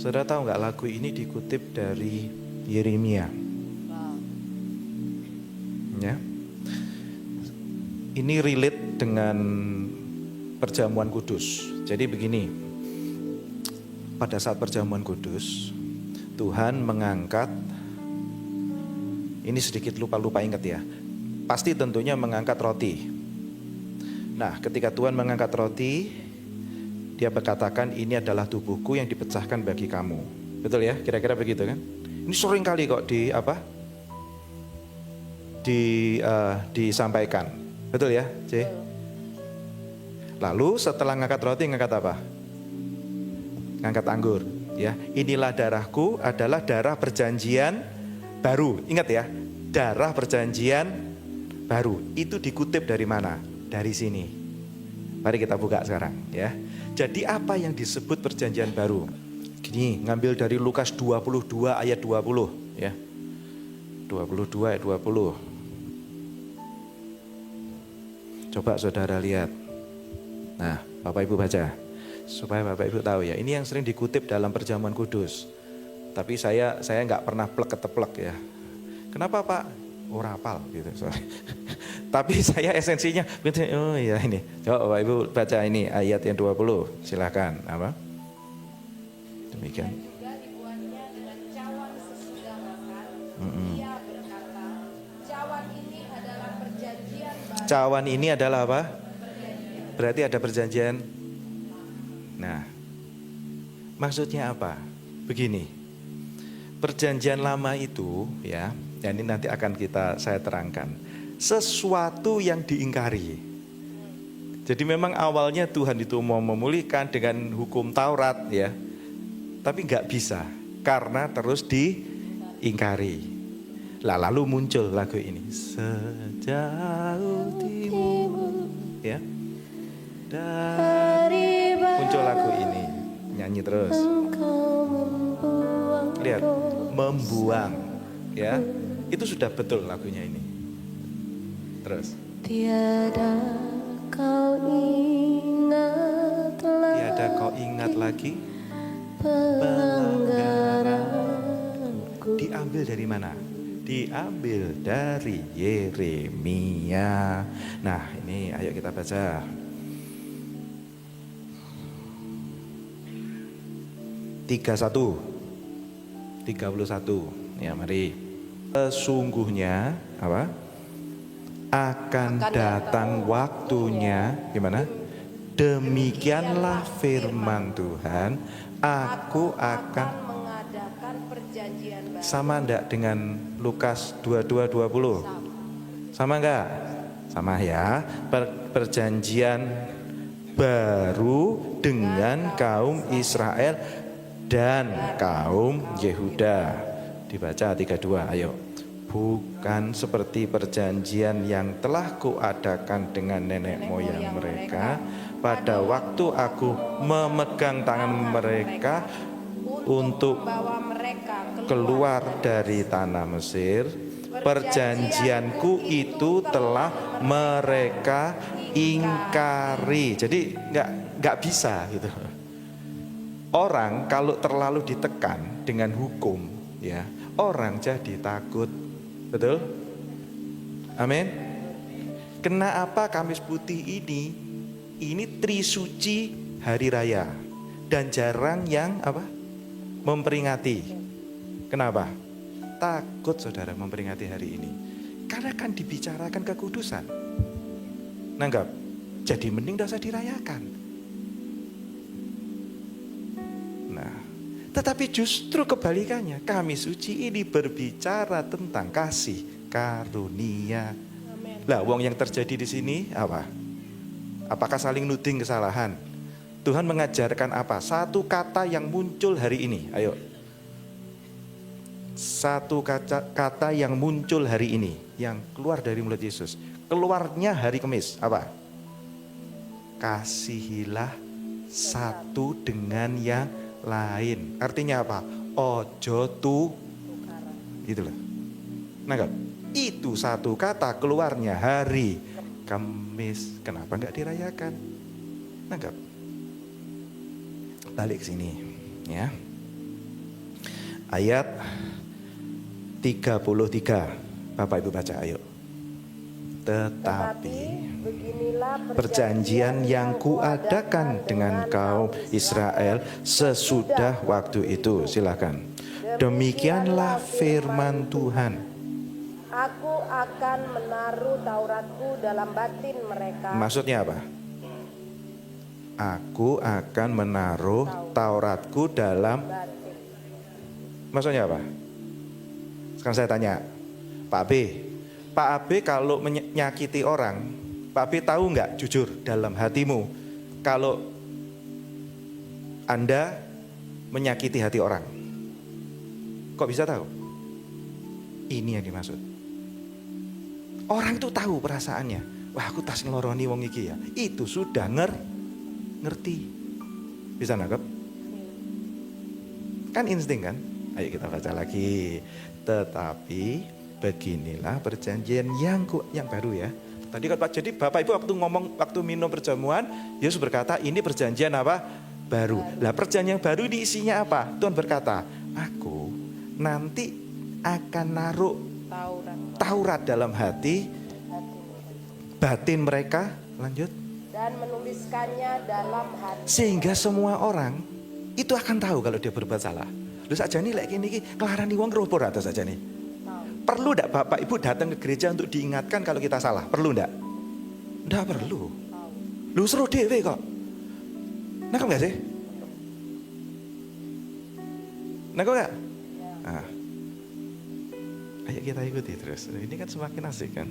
Saudara tahu nggak lagu ini dikutip dari Yeremia? Ya. Ini relate dengan perjamuan kudus. Jadi begini, pada saat perjamuan kudus, Tuhan mengangkat, ini sedikit lupa ingat ya, pasti tentunya mengangkat roti. Nah, ketika Tuhan mengangkat roti, Dia berkatakan ini adalah tubuhku yang dipecahkan bagi kamu. Betul ya? Kira-kira begitu kan? Ini sering kali kok disampaikan. Betul ya, C? Lalu setelah ngangkat roti, ngangkat apa? Ngangkat anggur. Ya, inilah darahku adalah darah perjanjian baru. Ingat ya, darah perjanjian baru. Itu dikutip dari mana? Dari sini. Mari kita buka sekarang ya. Jadi apa yang disebut perjanjian baru? Gini, ngambil dari Lukas 22 ayat 20 ya. 22 ayat 20. Coba saudara lihat. Nah, Bapak Ibu baca. Supaya Bapak Ibu tahu ya, ini yang sering dikutip dalam perjamuan kudus. Tapi saya nggak pernah plek-keteplek ya. Kenapa Pak? Oh rapal gitu, sorry. Tapi saya esensinya, oh ya ini. Coba Bapak Ibu baca ini ayat yang 20, silakan. Apa? Demikian. Dan juga dibuatnya dengan cawan sesudah makan. Ia berkata, cawan ini adalah perjanjian baru. Cawan ini adalah apa? Perjanjian. Berarti ada perjanjian. Nah, maksudnya apa? Begini, perjanjian lama itu ya, ini nanti akan saya terangkan. Sesuatu yang diingkari. Jadi memang awalnya Tuhan itu mau memulihkan dengan hukum Taurat ya, tapi nggak bisa karena terus diingkari. Lalu muncul lagu ini, sejauh timur ya. Dan muncul lagu ini, nyanyi terus. Lihat, membuang, ya, itu sudah betul lagunya ini. Terus. Tiada kau ingat lagi pelanggaranku. Diambil dari mana? Diambil dari Yeremia. Nah, ini ayo kita baca. 31 ya, mari. Sesungguhnya apa? Akan datang waktunya, gimana? Demikianlah firman Tuhan, aku akan mengadakan perjanjian baru. Sama enggak dengan Lukas 22:20? Sama enggak? Sama ya. Perjanjian baru dengan kaum Israel dan kaum Yehuda. Dibaca 32, ayo. Bukan seperti perjanjian yang telah kuadakan dengan nenek moyang mereka pada waktu aku memegang tangan mereka untuk keluar dari tanah Mesir. Perjanjianku itu telah mereka ingkari. Jadi nggak bisa gitu. Orang kalau terlalu ditekan dengan hukum, ya orang jadi takut. Betul? Amin. Kenapa Kamis Putih ini Trisuci hari raya dan jarang yang memperingati. Kenapa? Takut saudara memperingati hari ini. Karena kan dibicarakan kekudusan. Nanggap? Jadi mending tidak usah dirayakan. Nah, tetapi justru kebalikannya, Kamis Suci ini berbicara tentang kasih karunia. Lah, wong yang terjadi di sini apa? Apakah saling nuding kesalahan? Tuhan mengajarkan apa? Satu kata yang muncul hari ini. Ayo. Satu kata yang muncul hari ini, yang keluar dari mulut Yesus. Keluarnya hari Kamis, apa? Kasihilah satu dengan yang lain. Artinya apa? Ojo gitu loh. Nangkap? Itu satu kata keluarnya hari Kamis. Kenapa enggak dirayakan? Nangkap? Balik sini ya. ayat 33. Bapak Ibu baca ayo. Tetapi beginilah perjanjian yang kuadakan dengan kaum Israel sesudah waktu itu. Silakan. Demikianlah firman Tuhan. Aku akan menaruh Tauratku dalam batin mereka. Maksudnya apa? Aku akan menaruh Tauratku dalam. Batin. Maksudnya apa? Sekarang saya tanya, Pak B. Pak AB kalau menyakiti orang, Pak B tahu nggak jujur dalam hatimu kalau Anda menyakiti hati orang? Kok bisa tahu? Ini yang dimaksud. Orang itu tahu perasaannya. Wah, aku tas ngeloroni wong iki ya. Itu sudah ngerti. Bisa nangkep? Kan insting kan? Ayo kita baca lagi. Tetapi beginilah perjanjian yang baru ya. Tadi kan Pak, jadi Bapak Ibu waktu minum perjamuan, Yesus berkata ini perjanjian apa? Baru. Lah perjanjian yang baru ini isinya apa? Tuhan berkata, aku nanti akan naruh Taurat dalam batin mereka. Lanjut. Dan menuliskannya dalam hati. Sehingga semua orang itu akan tahu kalau dia berbuat salah. Lu saja nih lagi ini kelarani wong ropo atas saja nih. Perlu enggak Bapak Ibu datang ke gereja untuk diingatkan kalau kita salah? Perlu enggak? Enggak perlu. Lu seru dewe kok. Nangkep enggak sih? Nangkep enggak? Nah. Ayo kita ikuti terus. Ini kan semakin asik kan.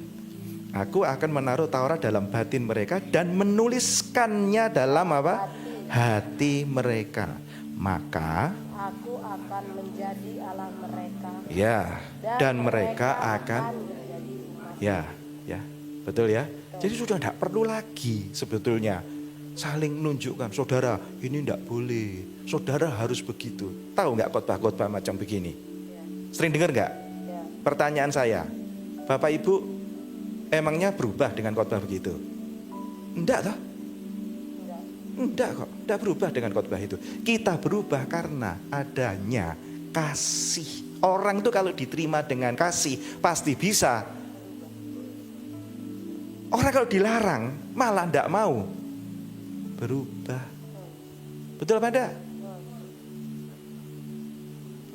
Aku akan menaruh Taurat dalam batin mereka dan menuliskannya dalam apa? Hati mereka. Maka aku akan menjadi Allah mereka. Ya, dan mereka akan menjadi umat. ya, betul ya. Jadi sudah tidak perlu lagi sebetulnya saling menunjukkan, saudara ini tidak boleh, saudara harus begitu. Tahu nggak khotbah-khotbah macam begini? Sering dengar nggak? Ya. Pertanyaan saya, Bapak Ibu emangnya berubah dengan khotbah begitu? Enggak toh? Enggak kok, enggak berubah dengan khotbah itu. Kita berubah karena adanya kasih. Orang itu kalau diterima dengan kasih pasti bisa. Orang kalau dilarang malah enggak mau berubah. Betul apa enggak?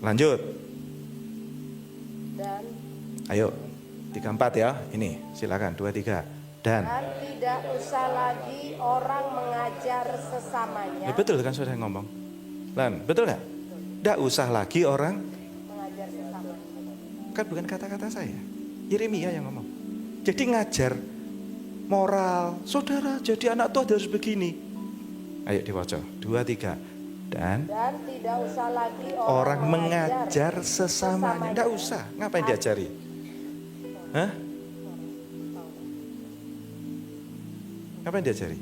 Lanjut. Dan Ayo 34 ya. Ini silakan 23. Dan tidak usah lagi orang mengajar sesamanya. ya betul kan sudah ngomong. Lan, betul nggak? Nggak usah lagi orang Mengajar sesamanya. kan bukan kata-kata saya. Yeremia yang ngomong. Jadi ngajar moral, saudara jadi anak Tuhan harus begini. Ayo dibaca 23. Dan tidak usah lagi orang mengajar sesamanya. Nggak usah. Ngapain diajari? Hah? Ngapain diajari?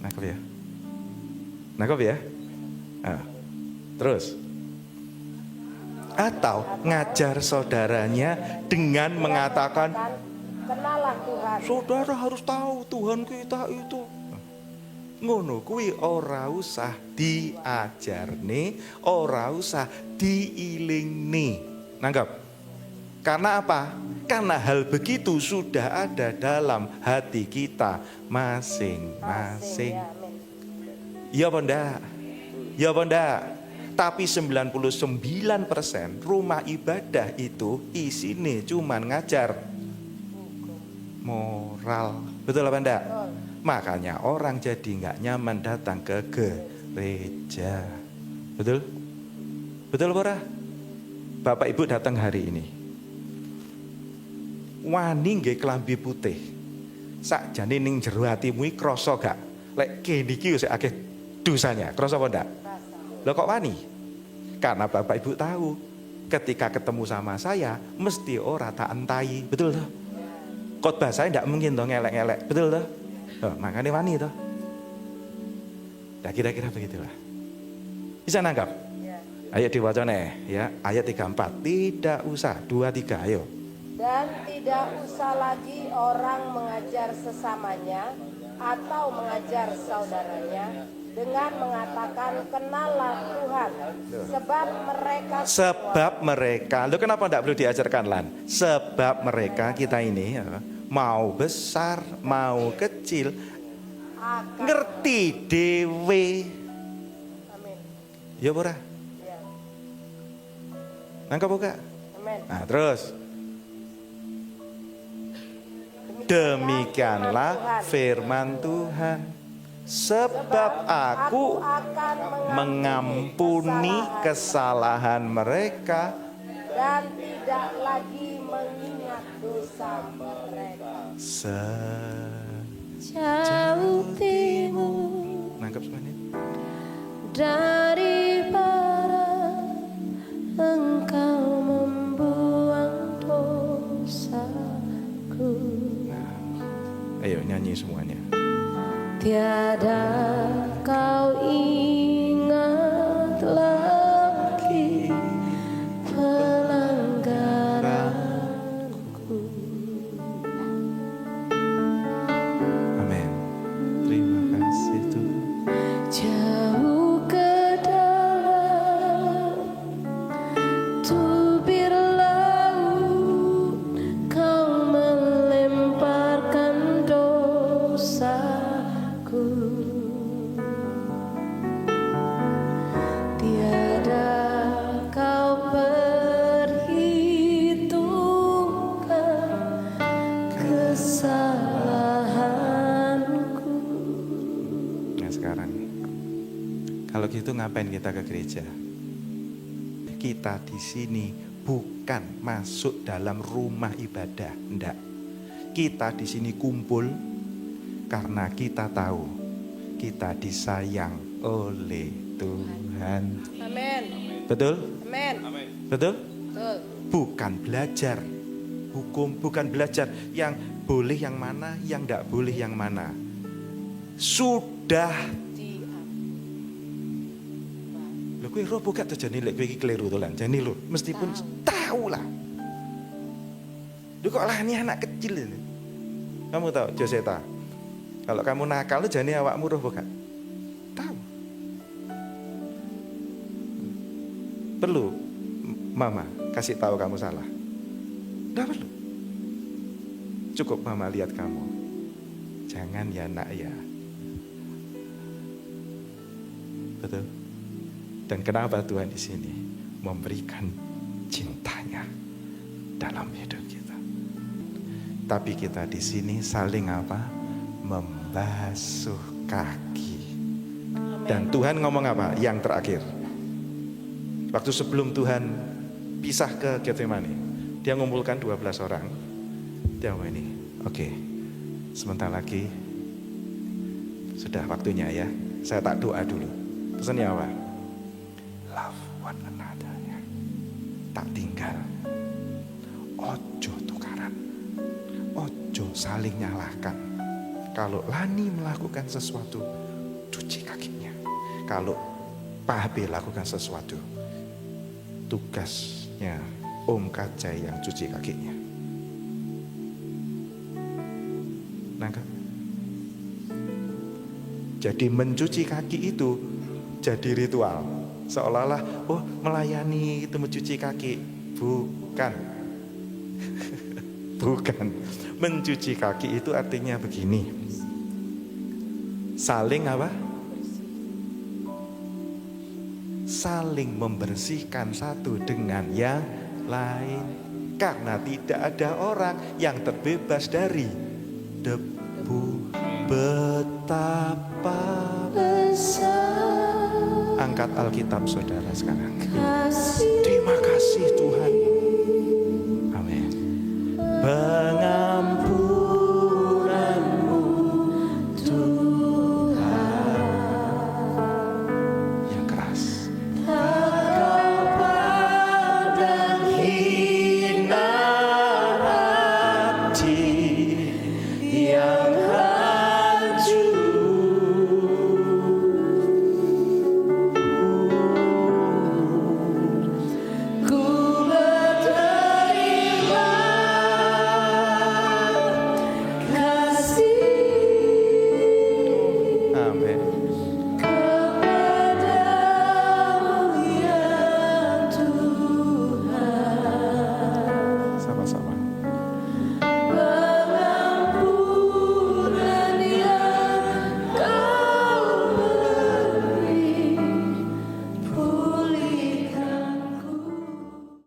Nangkep ya? Nangkep ya? Nah, terus. Atau ngajar saudaranya dengan mengatakan, kenalah Tuhan. saudara harus tahu Tuhan kita itu. Ngono kuwi ora usah diajarne, ora usah diilingni. Nangkep? Karena apa? Karena hal begitu sudah ada dalam hati kita masing-masing. Ya apa enggak? Ya apa enggak? Tapi 99% rumah ibadah itu isine cuman ngajar moral. Betul apa enggak? Makanya orang jadi enggak nyaman datang ke gereja. Betul? Betul apa ora? Bapak Ibu datang hari ini. Wani nggih klambi putih. Sakjane ning jero atimu iki krasa gak? Lek kene iki wis akeh dosanya. Krasa apa ndak? Loh kok wani? Karena Bapak Ibu tahu ketika ketemu sama saya mesti ora tak entai. Betul toh? Khotbah saya ndak mungkin toh ngelek-ngelek. Betul toh? Oh, makanya wani toh. Nah kira-kira begitulah. Bisa nangkap? Ayo diwaca nih ya, ayat 34. Tidak usah 23 ayo. Dan tidak usah lagi orang mengajar sesamanya atau mengajar saudaranya dengan mengatakan kenallah Tuhan, Sebab mereka, lu kenapa tidak perlu diajarkan Lan? Sebab mereka kita ini mau besar, mau kecil, akan ngerti dewe. amin. Ya ora? Ya. Nangkep buka? Amin. Nah, terus. Demikianlah firman Tuhan. Sebab aku akan mengampuni kesalahan mereka dan tidak lagi mengingat dosa mereka. Jauh timur Nangkep semuanya? dari barat, Engkau membuang dosaku. Ayo nyanyi semuanya. Tiada kau ingat lagi pelanggaranku. Amin. Terima kasih Tuhan. Jauh ke dalam tubir laut, Kau melemparkan dosaku. Tiada kau perhitungkan kesalahanku. Nah sekarang, kalau gitu ngapain kita ke gereja? Kita di sini bukan masuk dalam rumah ibadah, enggak. Kita di sini kumpul karena kita tahu kita disayang oleh Tuhan. Amin. Betul? Amin. Betul? Betul. Bukan belajar hukum, bukan belajar yang boleh yang mana, yang enggak boleh yang mana. Sudah. Lho kowe roh buka terjadi lek kowe iki keliru to Lan. Jane lho, meskipun tahu lah. Lho kok lah ini anak kecil ini. Kamu tahu Joseta? Kalau kamu nakal lu jane awakmu roh buka. Tahu. Perlu mama kasih tahu kamu salah. Enggak perlu. Cukup mama lihat kamu. Jangan ya nak ya. Betul. Dan kenapa Tuhan di sini memberikan cintanya dalam hidup kita. Tapi kita di sini saling apa? Membasuh kaki. Dan Tuhan ngomong apa? Yang terakhir. Waktu sebelum Tuhan pisah ke Getsemani, dia ngumpulkan 12 orang. Dia ngomong ini, oke, sebentar lagi sudah waktunya ya. Saya tak doa dulu. Pesannya apa? Love one another ya. Tak tinggal. Ojo tukaran. Ojo saling nyalahkan. Kalau Lani melakukan sesuatu, cuci kakinya. Kalau Pak Habib lakukan sesuatu, tugasnya Om Kajai yang cuci kakinya. Nangkep? Jadi mencuci kaki itu jadi ritual. Seolah-olah, oh melayani itu mencuci kaki. Bukan. Bukan. Mencuci kaki itu artinya begini. Saling apa? Saling membersihkan satu dengan yang lain. Karena tidak ada orang yang terbebas dari debu. Betapa Besar angkat Alkitab saudara sekarang. kasih Terima kasih Tuhan. Amin.